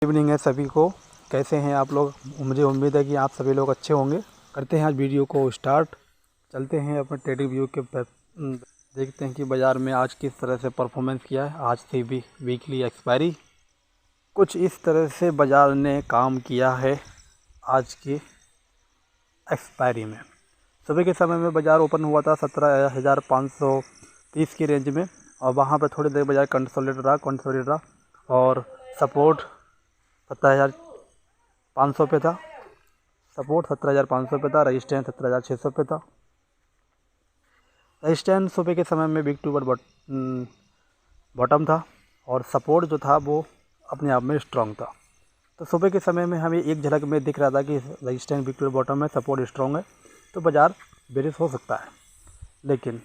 Evening है सभी को। कैसे हैं आप लोग? मुझे उम्मीद है कि आप सभी लोग अच्छे होंगे। करते हैं आज वीडियो को स्टार्ट। चलते हैं अपने ट्रेडिंग व्यू के देखते हैं कि बाज़ार में आज किस तरह से परफॉर्मेंस किया है। आज थी भी वीकली एक्सपायरी। कुछ इस तरह से बाज़ार ने काम किया है आज की एक्सपायरी में। सुबह के समय में बाज़ार ओपन हुआ था 17,530 की रेंज में, और वहाँ पर थोड़ी देर बाज़ार कंसोलिडेट रहा और सपोर्ट 17,500 पे था। 17,500 पे था। रजिस्टेंस 17,600 पे था। रजिस्टेंस सुबह के समय में बिग टू बॉटम था, और सपोर्ट जो था वो अपने आप में स्ट्रॉन्ग था। तो सुबह के समय में हमें एक झलक में दिख रहा था कि रजिस्टेंस बिग टू बॉटम है, सपोर्ट स्ट्रॉन्ग है, तो बाज़ार बेरिश हो सकता है। लेकिन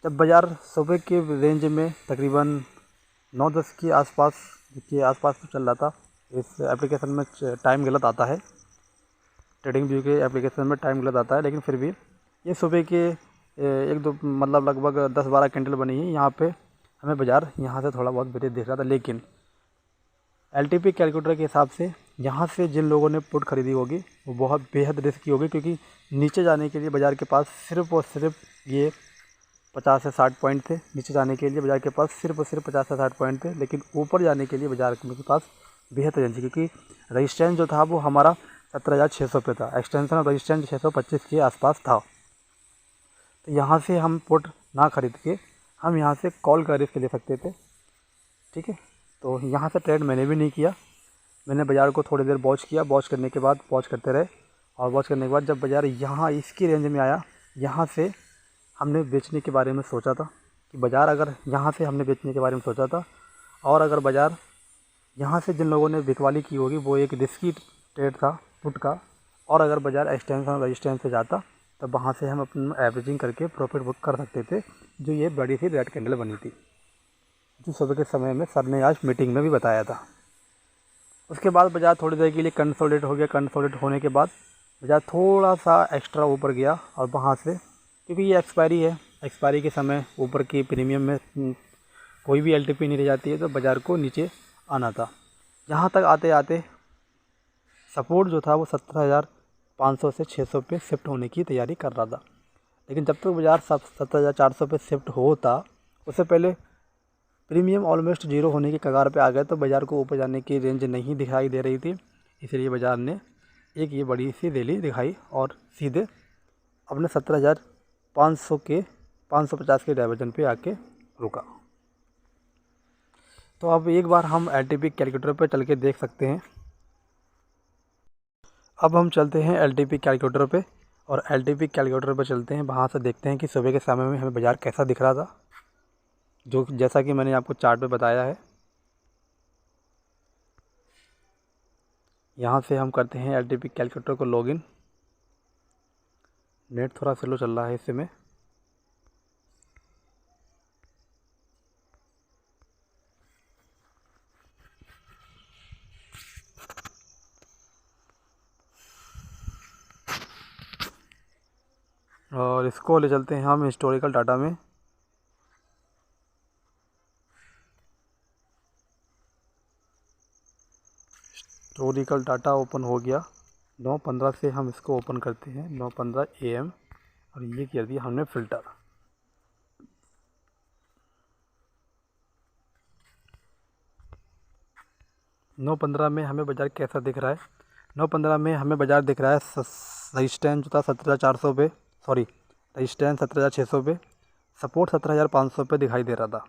जब बाज़ार सुबह के रेंज में तकरीबन 9-10 के आसपास तो चल रहा था। इस एप्लीकेशन में टाइम गलत आता है, ट्रेडिंग व्यू के एप्लीकेशन में टाइम गलत आता है, लेकिन फिर भी ये सुबह के एक दो मतलब लगभग 10-12 कैंडल बनी है। यहाँ पे हमें बाज़ार यहाँ से थोड़ा बहुत बेरिश दिख रहा था, लेकिन एलटीपी कैलकुलेटर के हिसाब से यहाँ से जिन लोगों ने पुट खरीदी होगी वो बहुत बेहद रिस्की होगी, क्योंकि नीचे जाने के लिए बाज़ार के पास सिर्फ और सिर्फ ये 50 से 60 पॉइंट थे। नीचे जाने के लिए बाज़ार के पास सिर्फ और सिर्फ 50 से 60 पॉइंट थे, लेकिन ऊपर जाने के लिए बाज़ार के पास बेहद रेंज, क्योंकि रजिस्टेंस जो था वो हमारा 17,600 पे था। एक्सटेंशन ऑफ रजिस्टेंस 625 के आसपास था। तो यहाँ से हम पुट ना खरीद के हम यहाँ से कॉल का रिस्क ले सकते थे। ठीक है, तो यहाँ से ट्रेड मैंने भी नहीं किया। मैंने बाज़ार को थोड़ी देर वॉच किया। वॉच करने के बाद वॉच करते रहे, और वॉच करने के बाद जब बाज़ार यहाँ इसकी रेंज में आया, यहाँ से हमने बेचने के बारे में सोचा था कि बाज़ार अगर यहाँ से हमने बेचने के बारे में सोचा था, और अगर बाज़ार यहाँ से जिन लोगों ने बिकवाली की होगी वो एक रिस्की ट्रेड था पुट का, और अगर बाज़ार एक्सटेंशन रजिस्टेंस से जाता तब वहाँ से हम अपना एवरेजिंग करके प्रॉफिट बुक कर सकते थे, जो ये बड़ी सी रेड कैंडल बनी थी, जो सुबह के समय में सर ने आज मीटिंग में भी बताया था। उसके बाद बाज़ार थोड़ी देर के लिए कंसोलिडेट हो गया। कंसोलिडेट होने के बाद बाज़ार थोड़ा सा एक्स्ट्रा ऊपर गया, और वहाँ से क्योंकि ये एक्सपायरी है, एक्सपायरी के समय ऊपर की प्रीमियम में कोई भी एलटीपी नहीं रह जाती है, तो बाज़ार को नीचे आना था। यहाँ तक आते आते सपोर्ट जो था वो 17,500 से 600 पे शिफ्ट होने की तैयारी कर रहा था। लेकिन जब तक बाज़ार 17,400 पे शिफ्ट होता, उससे पहले प्रीमियम ऑलमोस्ट जीरो होने की कगार पे आ गए, तो बाज़ार को ऊपर जाने की रेंज नहीं दिखाई दे रही थी। इसलिए बाज़ार ने एक ये बड़ी सी रैली दिखाई और सीधे अपने 17,500 के 550 के डाइवर्जन पे आके रुका। तो अब एक बार हम एलटीपी कैलकुलेटर पे चल के देख सकते हैं। अब हम चलते हैं एलटीपी कैलकुलेटर पे, और एलटीपी कैलकुलेटर पे चलते हैं। वहाँ से देखते हैं कि सुबह के समय में हमें बाज़ार कैसा दिख रहा था, जो जैसा कि मैंने आपको चार्ट पे बताया है। यहाँ से हम करते हैं एलटीपी कैलकुलेटर को लॉगिन। नेट थोड़ा स्लो चल रहा है इस समय। और इसको ले चलते हैं हम हिस्टोरिकल डाटा में। हिस्टोरिकल डाटा ओपन हो गया। 9:15 से हम इसको ओपन करते हैं, 9:15 AM, और ये कर दिया हमने फ़िल्टर। नौ 15 में हमें बाज़ार कैसा दिख रहा है? 9:15 में हमें बाज़ार दिख रहा है रजिस्टेंस जो था 17,400 पे, सॉरी रजिस्टेंस 17,600 पे, सपोर्ट 17,500 पे दिखाई दे रहा था।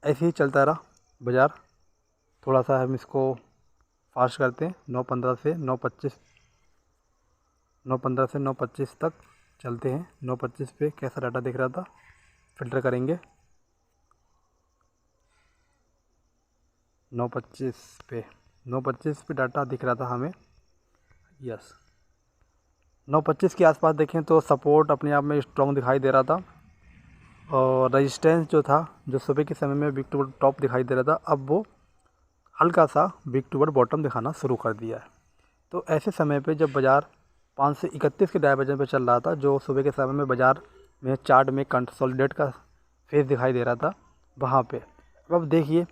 ऐसे ही चलता रहा बाज़ार। थोड़ा सा हम इसको फास्ट करते हैं। 9:15 से 9:25, 9:15 से 9:25 तक चलते हैं। 9:25 पे कैसा डाटा दिख रहा था, फ़िल्टर करेंगे। 9:25 पे डाटा दिख रहा था हमें, यस। 9:25 के आसपास देखें तो सपोर्ट अपने आप में स्ट्रॉन्ग दिखाई दे रहा था, और रेजिस्टेंस जो था, जो सुबह के समय में बिग टूवर्ड टॉप दिखाई दे रहा था, अब वो हल्का सा बिग टूवर्ड बॉटम दिखाना शुरू कर दिया है। तो ऐसे समय पे जब बाज़ार 5 से 31 के डायवर्जन पे चल रहा था, जो सुबह के समय में बाज़ार में चार्ट में कंसोलिडेट का फेस दिखाई दे रहा था, वहाँ पे अब देखिए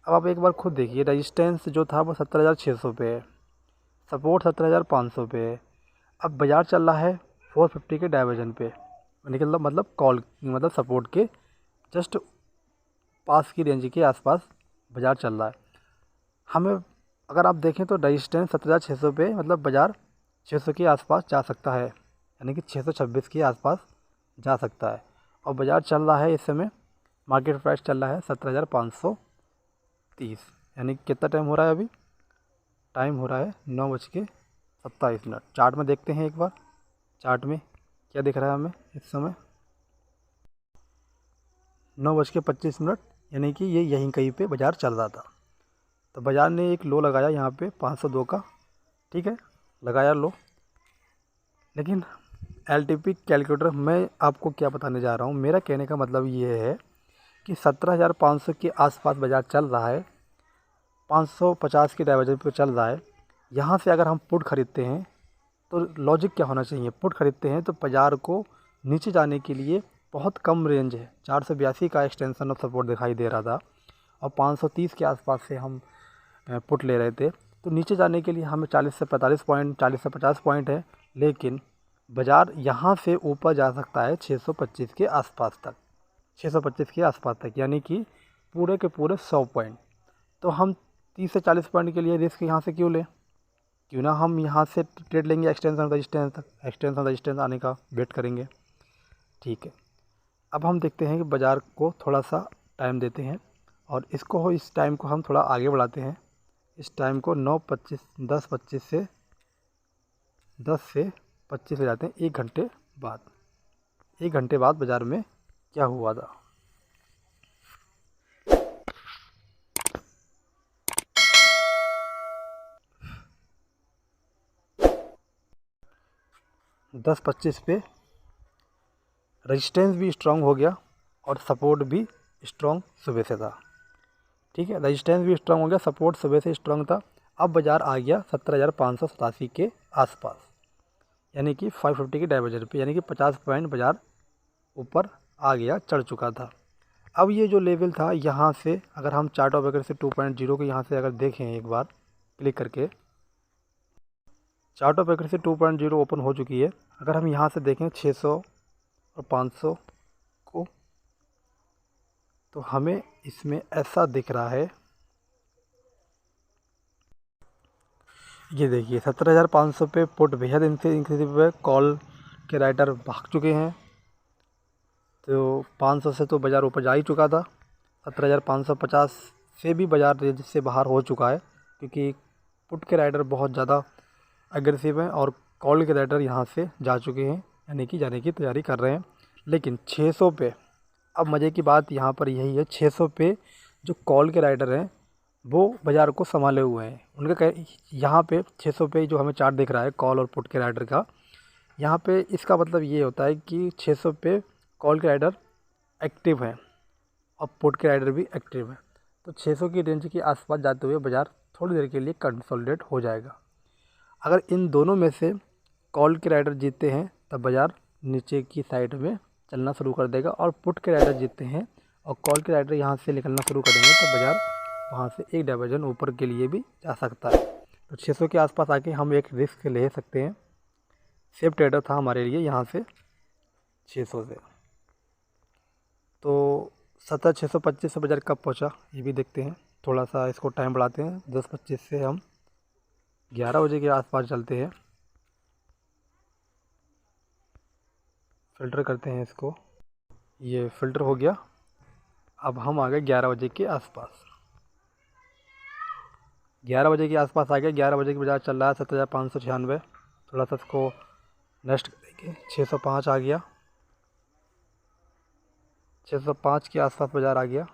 अब आप एक बार खुद देखिए, रजिस्टेंस जो था वो 17,600 पे है, सपोर्ट 17,500 पे है। अब बाज़ार चल रहा है 450 के डाइवर्जन पे, मतलब कॉल मतलब सपोर्ट के जस्ट पास की रेंज के आसपास बाज़ार चल रहा है। हमें अगर आप देखें तो रजिस्टेंस 17,600 पे, मतलब बाज़ार 600 के आसपास जा सकता है, यानी कि 626 के आसपास जा सकता है। और बाज़ार चल रहा है इस समय, मार्केट प्राइस चल रहा है 17,530, यानी कि कितना टाइम हो रहा है अभी? टाइम हो रहा है 9:27। चार्ट में देखते हैं एक बार, चार्ट में क्या दिख रहा है हमें इस समय? 9:25, यानी कि ये यहीं कहीं पे बाज़ार चल रहा था। तो बाज़ार ने एक लो लगाया यहाँ पे 502 का, ठीक है, लगाया लो। लेकिन एलटीपी कैलकुलेटर मैं आपको क्या बताने जा रहा हूँ, मेरा कहने का मतलब ये है कि 17,500 के आसपास बाज़ार चल रहा है, 550 के डाइवर्जन पे चल रहा है। यहाँ से अगर हम पुट ख़रीदते हैं तो लॉजिक क्या होना चाहिए? पुट ख़रीदते हैं तो बाज़ार को नीचे जाने के लिए बहुत कम रेंज है, 482 का एक्सटेंशन ऑफ सपोर्ट दिखाई दे रहा था, और 530 के आसपास से हम पुट ले रहे थे। तो नीचे जाने के लिए हमें 40 से 45 पॉइंट, 40 से 50 पॉइंट है, लेकिन बाज़ार यहाँ से ऊपर जा सकता है 625 के आसपास तक, 625 के आसपास तक, यानी कि पूरे के पूरे 100 पॉइंट। तो हम 30 से 40 पॉइंट के लिए रिस्क यहाँ से क्यों लें? क्यों ना हम यहाँ से ट्रेड लेंगे एक्सटेंशन रजिस्टेंस तक, एक्सटेंशन रजिस्टेंस आने का वेट करेंगे। ठीक है, अब हम देखते हैं कि बाज़ार को थोड़ा सा टाइम देते हैं, और इस टाइम को हम थोड़ा आगे बढ़ाते हैं। इस टाइम को 9:25 10 से 25 हो जाते हैं, 1 घंटे बाद। 1 घंटे बाद बाज़ार में क्या हुआ था? दस 25 पे रजिस्टेंस भी स्ट्रॉन्ग हो गया और सपोर्ट भी स्ट्रॉन्ग सुबह से था। ठीक है, रजिस्टेंस भी स्ट्रॉन्ग हो गया, सपोर्ट सुबह से स्ट्रॉन्ग था। अब बाज़ार आ गया 17,587 के आसपास, यानी कि 550 के डाइवर्जन पे, यानी कि 50 पॉइंट बाज़ार ऊपर आ गया, चढ़ चुका था। अब ये जो लेवल था, यहाँ से अगर हम चार्ट ऑफ एवरेज से 2.0 के यहाँ से अगर देखें एक बार क्लिक करके, चार्ट ऑफ एवरेज से 2.0 ओपन हो चुकी है। अगर हम यहाँ से देखें 600 और 500 को, तो हमें इसमें ऐसा दिख रहा है, ये देखिए 17,500 पे पुट बेहद इंक्रीजिव है, कॉल के राइटर भाग चुके हैं। तो 500 से तो बाज़ार ऊपर जा ही चुका था, 17,550 से भी बाज़ार रेंज से बाहर हो चुका है, क्योंकि पुट के राइडर बहुत ज़्यादा एग्रेसिव हैं और कॉल के राइडर यहाँ से जा चुके हैं, यानी कि जाने की तैयारी कर रहे हैं। लेकिन 600 पे, अब मज़े की बात यहाँ पर यही है, 600 पे जो कॉल के राइडर हैं वो बाज़ार को संभाले हुए हैं। उनका यहाँ पे 600 पे जो हमें चार्ट दिख रहा है कॉल और पुट के राइडर का, यहाँ पे इसका मतलब ये होता है कि 600 पे कॉल के राइडर एक्टिव हैं और पुट के राइडर भी एक्टिव हैं। तो 600 की रेंज के आसपास जाते हुए बाज़ार थोड़ी देर के लिए कंसोलिडेट हो जाएगा। अगर इन दोनों में से कॉल के राइडर जीतते हैं तब बाज़ार नीचे की साइड में चलना शुरू कर देगा, और पुट के राइडर जीतते हैं और कॉल के राइडर यहाँ से निकलना शुरू कर देंगे तो बाज़ार वहाँ से एक डाइवर्जन ऊपर के लिए भी जा सकता है। तो 600 के आसपास आके हम एक रिस्क ले सकते हैं। सेफ ट्रेडर था हमारे लिए यहाँ से 600 से। तो 17,625 से बाज़ार कब पहुँचा ये भी देखते हैं, थोड़ा सा इसको टाइम बढ़ाते हैं। 10:25 से हम 11 बजे के आसपास चलते हैं, फ़िल्टर करते हैं इसको, ये फ़िल्टर हो गया। अब हम आ गए 11 बजे के आसपास, 11 बजे के आसपास आ गया। 11 बजे की बाज़ार चल रहा है 17,596। थोड़ा सा इसको नेक्स्ट करेंगे, 605 आ गया, 605 के आसपास बाज़ार आ गया,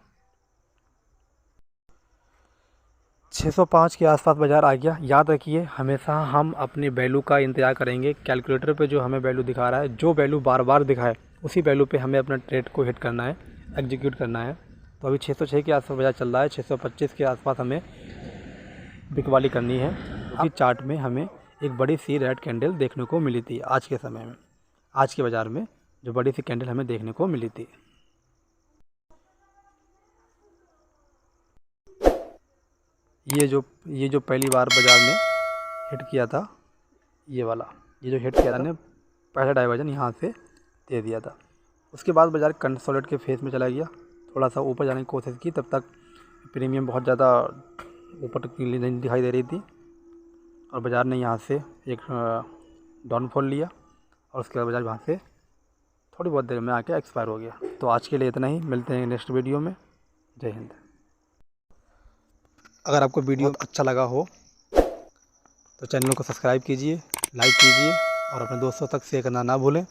605 के आसपास बाज़ार आ गया। याद रखिए हमेशा हम अपनी वैल्यू का इंतज़ार करेंगे। कैलकुलेटर पे जो हमें वैल्यू दिखा रहा है, जो वैल्यू बार बार दिखाए उसी वैल्यू पे हमें अपना ट्रेड को हिट करना है, एग्जीक्यूट करना है। तो अभी 606 के आसपास बाज़ार चल रहा है, 625 के आसपास हमें बिकवाली करनी है, क्योंकि चार्ट में हमें एक बड़ी सी रेड कैंडल देखने को मिली थी आज के समय में, आज के बाज़ार में जो बड़ी सी कैंडल हमें देखने को मिली थी। ये जो पहली बार बाज़ार ने हिट किया था, ये जो हिट किया था ने पहला डाइवर्जन यहाँ से दे दिया था। उसके बाद बाज़ार कंसोलिडेट के फेज़ में चला गया, थोड़ा सा ऊपर जाने की कोशिश की, तब तक प्रीमियम बहुत ज़्यादा ऊपर तक नहीं दिखाई दे रही थी और बाज़ार ने यहाँ से एक डाउनफॉल लिया और उसके बाद बाज़ार वहाँ से थोड़ी बहुत देर में आके एक्सपायर हो गया। तो आज के लिए इतना ही, मिलते हैं नेक्स्ट वीडियो में। जय हिंद। अगर आपको वीडियो अच्छा लगा हो तो चैनल को सब्सक्राइब कीजिए, लाइक कीजिए और अपने दोस्तों तक शेयर करना ना भूलें।